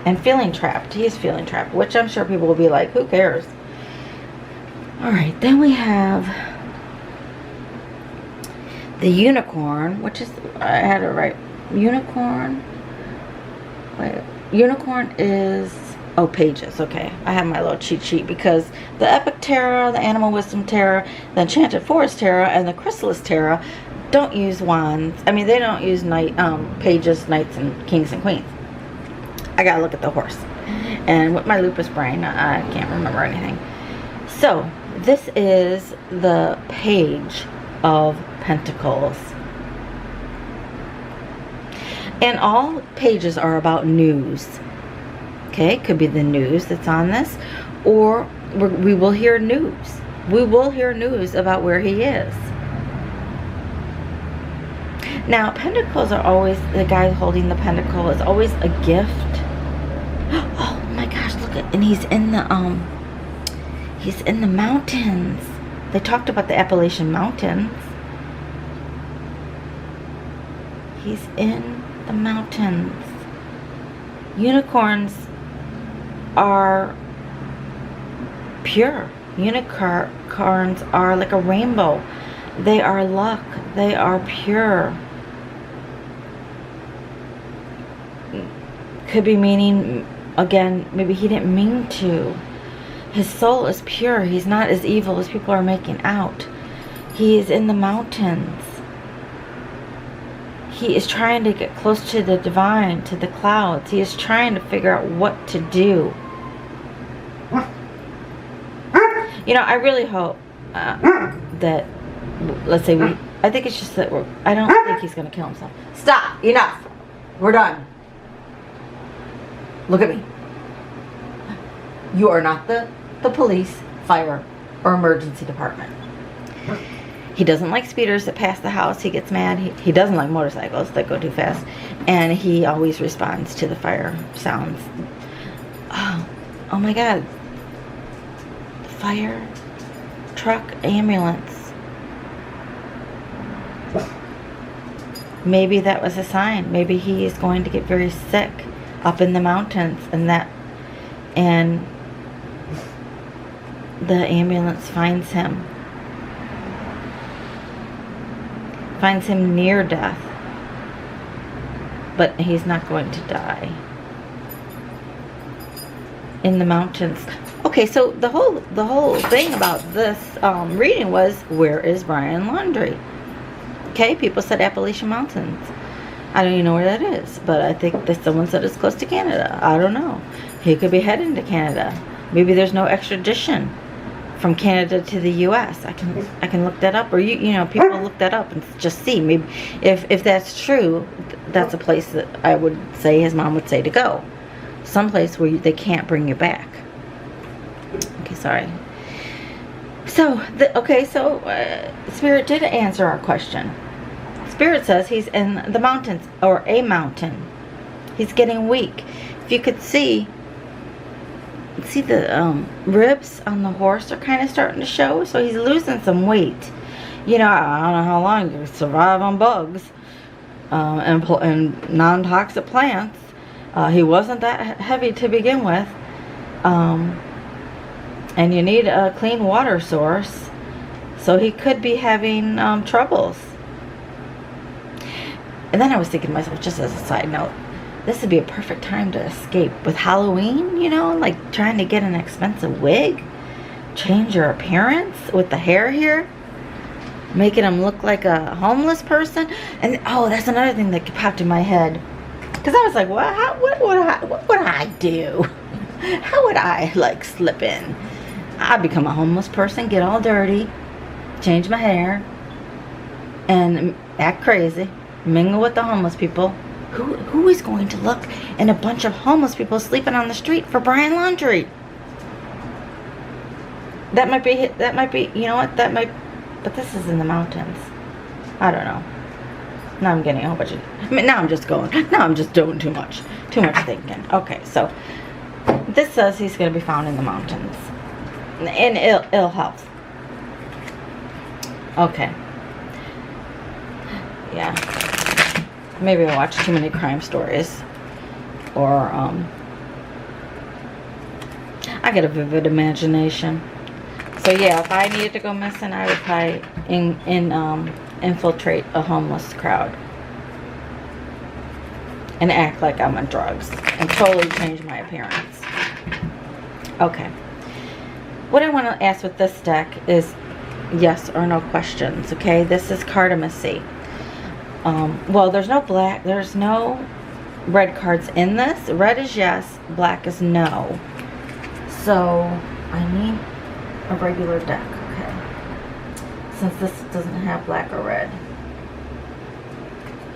and feeling trapped. He is feeling trapped, which I'm sure people will be like, who cares? All right, then we have the unicorn, which is, I had it right. Unicorn. Wait, unicorn is, oh, pages. Okay, I have my little cheat sheet because the epic tarot, the animal wisdom tarot, the enchanted forest tarot, and the chrysalis tarot don't use wands. I mean, they don't use pages, knights, and kings and queens. I gotta look at the horse. And with my lupus brain, I can't remember anything. So this is the page of Pentacles. And all pages are about news. Okay, could be the news that's on this, or we will hear news. We will hear news about where he is. Now, pentacles are always, the guy holding the pentacle is always a gift. Oh my gosh, look at, and he's in the mountains. They talked about the Appalachian Mountains. He's in the mountains. Unicorns are pure. Unicorns are like a rainbow. They are luck. They are pure. Could be meaning, again, maybe he didn't mean to. His soul is pure. He's not as evil as people are making out. He is in the mountains. He is trying to get close to the divine, to the clouds. He is trying to figure out what to do. You know, I really hope that, let's say I think it's just that I don't think he's going to kill himself. Stop! Enough! We're done. Look at me. You are not the police, fire, or emergency department. He doesn't like speeders that pass the house. He gets mad. He doesn't like motorcycles that go too fast. And he always responds to the fire sounds. Oh my God. Fire, truck, ambulance. Maybe that was a sign. Maybe he is going to get very sick up in the mountains, and the ambulance finds him near death, but he's not going to die. In the mountains. Okay, so the whole thing about this reading was, where is Brian Laundrie? Okay, people said Appalachian Mountains. I don't even know where that is, but I think that someone said it's close to Canada. I don't know. He could be heading to Canada. Maybe there's no extradition from Canada to the U.S. I can look that up, or you know, people look that up and just see. Maybe if that's true, that's a place that I would say his mom would say to go. Someplace where they can't bring you back. Okay, sorry. So Spirit did answer our question. Spirit says he's in the mountains, or a mountain. He's getting weak. If you could see the ribs on the horse are kind of starting to show, so he's losing some weight. You know, I don't know how long you survive on bugs and non-toxic plants. He wasn't that heavy to begin with. And you need a clean water source. So he could be having troubles. And then I was thinking to myself, just as a side note, this would be a perfect time to escape. With Halloween, you know, like trying to get an expensive wig. Change your appearance with the hair here. Making him look like a homeless person. And, oh, that's another thing that popped in my head. Because I was like, what would I do? How would I, like, slip in? I'd become a homeless person, get all dirty, change my hair, and act crazy. Mingle with the homeless people. Who is going to look in a bunch of homeless people sleeping on the street for Brian Laundrie? That might be, you know what, but this is in the mountains. I don't know. Now I'm getting a whole bunch of, now I'm just doing too much thinking. Okay, so this says he's going to be found in the mountains. In ill health. Okay. Yeah. Maybe I watch too many crime stories. Or, I get a vivid imagination. So yeah, if I needed to go missing, I would probably infiltrate a homeless crowd. And act like I'm on drugs. And totally change my appearance. Okay. What I want to ask with this deck is yes or no questions, okay? This is cartomancy. Well, there's no red cards in this. Red is yes, black is no. So, I need a regular deck, okay? Since this doesn't have black or red.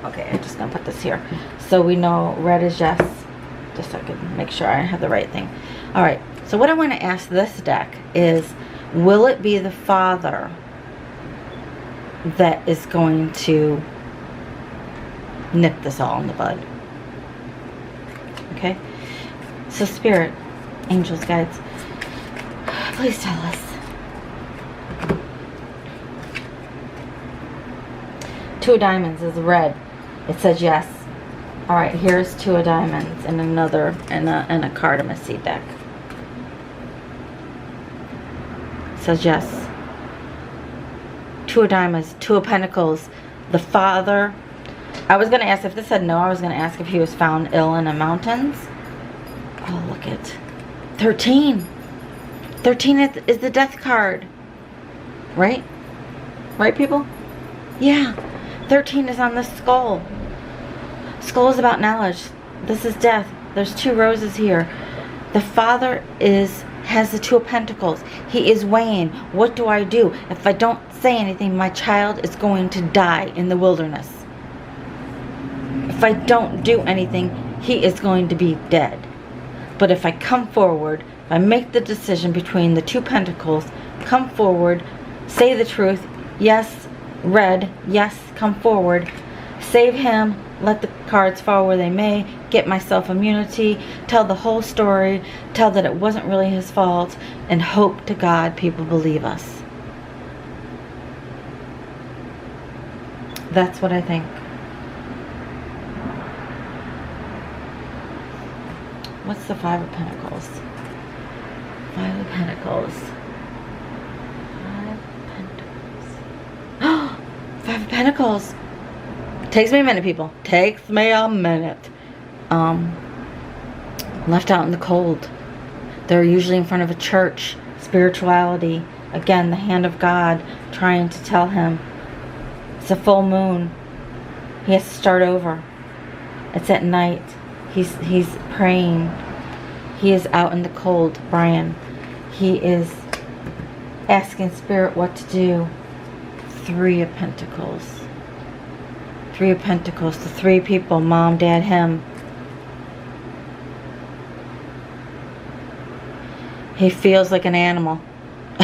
Okay, I'm just going to put this here. So we know red is yes. Just so I can make sure I have the right thing. Alright, so what I want to ask this deck is, will it be the father that is going to nip this all in the bud? Okay? So Spirit, angels, guides, please tell us. Two of diamonds is red. It says yes. Alright, here's two of diamonds and another, and a cartomancy deck. It says yes. Two of diamonds, two of pentacles. The father. I was going to ask if this said no. I was going to ask if he was found ill in the mountains. Oh, look at 13. 13 is the death card. Right? Right, people? Yeah. 13 is on the skull. Skull is about knowledge. This is death. There's two roses here. The father has the two of pentacles. He is weighing, what do I do? If I don't say anything, my child is going to die in the wilderness. If I don't do anything, he is going to be dead. But if I come forward, if I make the decision between the two pentacles, come forward, say the truth, yes, red, yes, come forward, save him, let the cards fall where they may, get myself immunity, tell the whole story, tell that it wasn't really his fault, and hope to God people believe us. That's what I think. What's the Five of Pentacles? Five of Pentacles. Five of Pentacles. Takes me a minute, people. Takes me a minute. Left out in the cold. They're usually in front of a church. Spirituality. Again, the hand of God trying to tell him it's a full moon. He has to start over. It's at night. He's praying. He is out in the cold, Brian. He is asking Spirit what to do. Three of Pentacles. Three of Pentacles. The three people. Mom, Dad, him. He feels like an animal.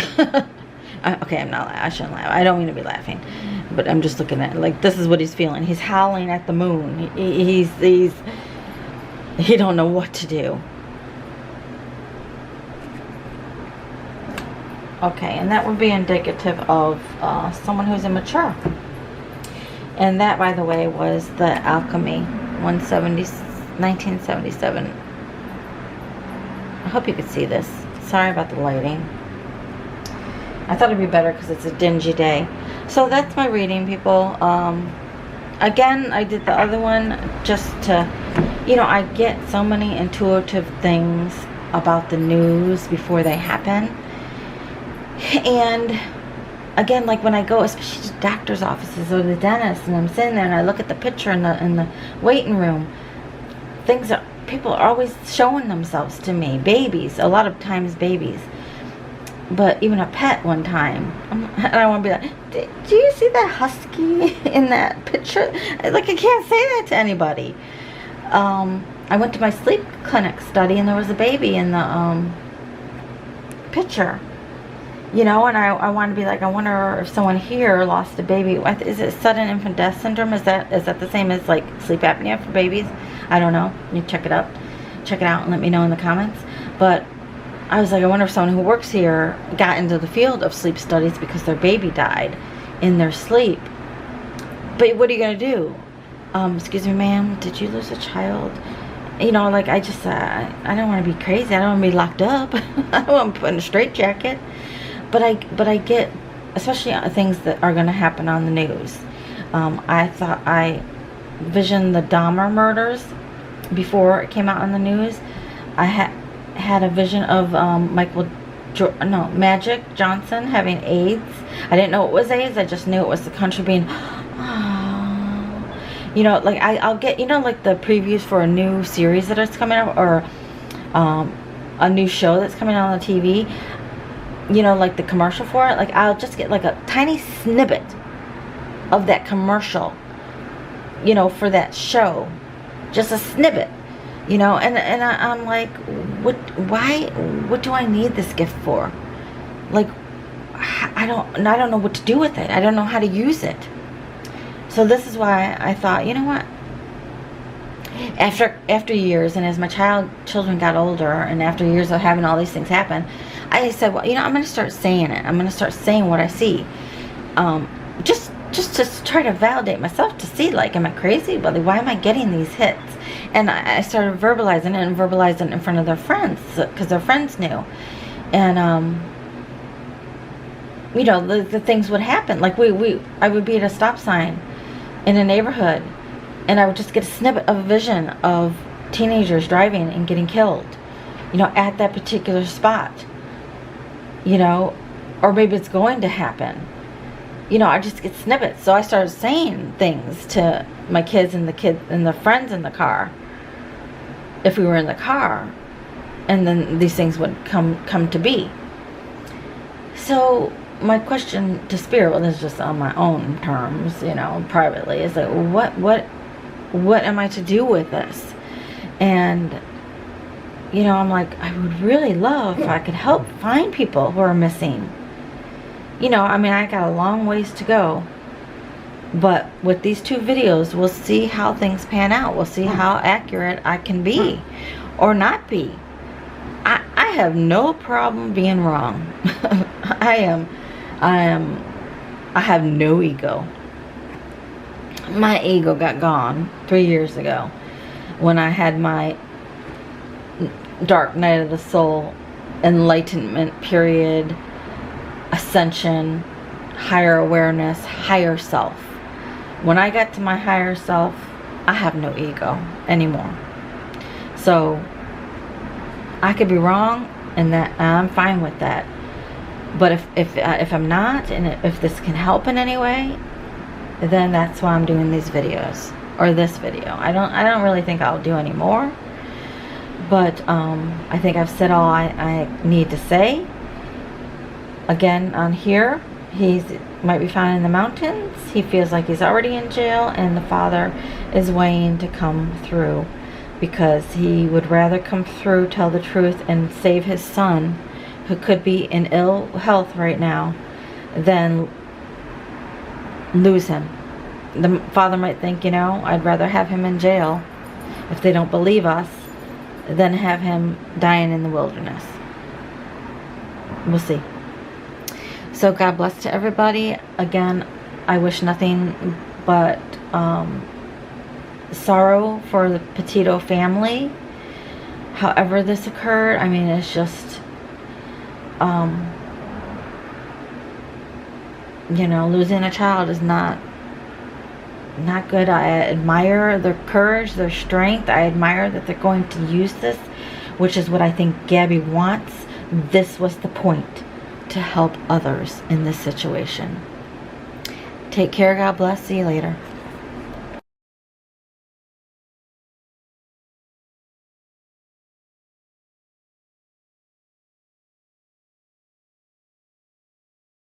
Okay, I shouldn't laugh. I don't mean to be laughing. But I'm just looking at it. Like, this is what he's feeling. He's howling at the moon. He don't know what to do. Okay, and that would be indicative of someone who's immature. And that, by the way, was the Alchemy 1977. I hope you could see this. Sorry about the lighting. I thought it'd be better because it's a dingy day. So that's my reading, people. Again, I did the other one just to, you know, I get so many intuitive things about the news before they happen. And again, like when I go, especially to doctor's offices or the dentist, and I'm sitting there and I look at the picture in the waiting room, people are always showing themselves to me. Babies, a lot of times babies. But even a pet one time, and I want to be like, do you see that husky in that picture? Like, I can't say that to anybody. I went to my sleep clinic study, and there was a baby in the picture. You know, and I want to be like, I wonder if someone here lost a baby. Is it sudden infant death syndrome? Is that the same as like sleep apnea for babies? I don't know. You check it out and let me know in the comments. But I was like, I wonder if someone who works here got into the field of sleep studies because their baby died in their sleep. But what are you going to do? Excuse me, ma'am, did you lose a child? You know, like, I don't want to be crazy. I don't want to be locked up. I don't want to put in a straitjacket. But I get, especially things that are going to happen on the news. I thought I visioned the Dahmer murders before it came out on the news. I had a vision of Magic Johnson having AIDS. I didn't know it was AIDS. I just knew it was the country being, you know, like I'll get, you know, like the previews for a new series that is coming out, or a new show that's coming out on the TV. You know, like the commercial for it. Like, I'll just get like a tiny snippet of that commercial, you know, for that show. Just a snippet. You know, and I'm like, what do I need this gift for? Like, I don't know what to do with it. I don't know how to use it. So this is why I thought, you know what? After years, and as my children got older, and after years of having all these things happen, I said, well, you know, I'm going to start saying it. I'm going to start saying what I see. Just to try to validate myself, to see, like, am I crazy? Well, why am I getting these hits? And I started verbalizing it and verbalizing it in front of their friends, because their friends knew. And, you know, the things would happen. Like, I would be at a stop sign in a neighborhood, and I would just get a snippet of a vision of teenagers driving and getting killed, you know, at that particular spot. You know, or maybe it's going to happen. You know, I just get snippets. So I started saying things to my kids and the friends in the car, if we were in the car, and then these things would come to be. So my question to Spirit, well, this is just on my own terms, you know, privately, is like, what am I to do with this? And, you know, I'm like, I would really love if I could help find people who are missing. You know, I mean, I got a long ways to go. But with these two videos, we'll see how things pan out. We'll see how accurate I can be or not be. I have no problem being wrong. I have no ego. My ego got gone 3 years ago when I had my dark night of the soul, enlightenment period, ascension, higher awareness, higher self. When I got to my higher self, I have no ego anymore. So I could be wrong, and that I'm fine with that. But if I'm not, and if this can help in any way, then that's why I'm doing these videos, or this video. I don't really think I'll do any more. But I think I've said all I need to say. Again, on here, he might be found in the mountains. He feels like he's already in jail, and the father is waiting to come through, because he would rather come through, tell the truth, and save his son, who could be in ill health right now, than lose him. The father might think, you know, I'd rather have him in jail, if they don't believe us, than have him dying in the wilderness. We'll see. So God bless to everybody. Again, I wish nothing but sorrow for the Petito family. However this occurred, I mean, it's just, you know, losing a child is not good. I admire their courage, their strength. I admire that they're going to use this, which is what I think Gabby wants. This was the point, to help others in this situation. Take care. God bless. See you later.